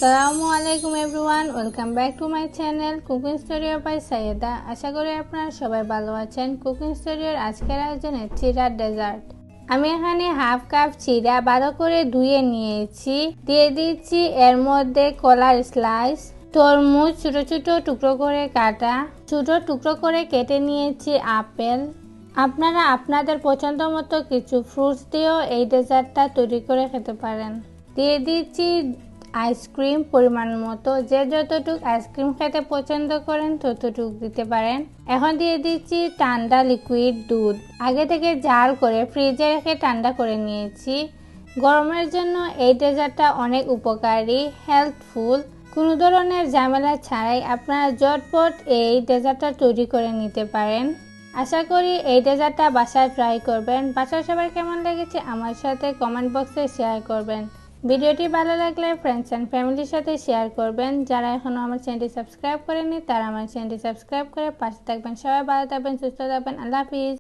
আসসালামু আলাইকুম everyone, welcome back to my channel cooking studio by Sayeda. আশা করি আপনারা সবাই ভালো আছেন। কুকিং স্টুডিওর আজকের আয়োজনে চিরা ডেজার্ট। আমি এখানে হাফ কাপ চিরা ভালো করে ধুয়ে নিয়েছি। দিয়ে দিচ্ছি এর মধ্যে কলার স্লাইস, তরমুজ ছোট ছোট টুকরো করে কাটা, ছোট টুকরো করে কেটে নিয়েছি আপেল। আপনারা আপনাদের পছন্দ মতো কিছু ফ্রুটস দিয়েও এই ডেজার্টটা তৈরি করে খেতে পারেন। দিয়ে দিচ্ছি আইসক্রিম পরিমাণ মতো, যে যতটুকু আইসক্রিম খেতে পছন্দ করেন ততটুকু দিতে পারেন। এখন দিয়ে দিচ্ছি ঠান্ডা লিকুইড দুধ, আগে থেকে জাল করে ফ্রিজে রেখে ঠান্ডা করে নিয়েছি। গরমের জন্য এই ডেজার্টটা অনেক উপকারী, হেল্পফুল। কোনো ধরনের ঝামেলা ছাড়াই আপনারা ঝটপট এই ডেজার্টটা তৈরি করে নিতে পারেন। আশা করি এই ডেজার্টটা বাসায় ট্রাই করবেন। বাসায় সবার কেমন লেগেছে আমার সাথে কমেন্ট বক্সে শেয়ার করবেন। ভিডিওটি ভালো লাগলে ফ্রেন্ডস অ্যান্ড ফ্যামিলির সাথে শেয়ার করবেন। যারা এখনও আমার চ্যানেলটি সাবস্ক্রাইব করেনি তারা আমার চ্যানেলটি সাবস্ক্রাইব করে পাশে থাকবেন। সবাই ভালো থাকবেন, সুস্থ থাকবেন। আল্লাহ হাফিজ।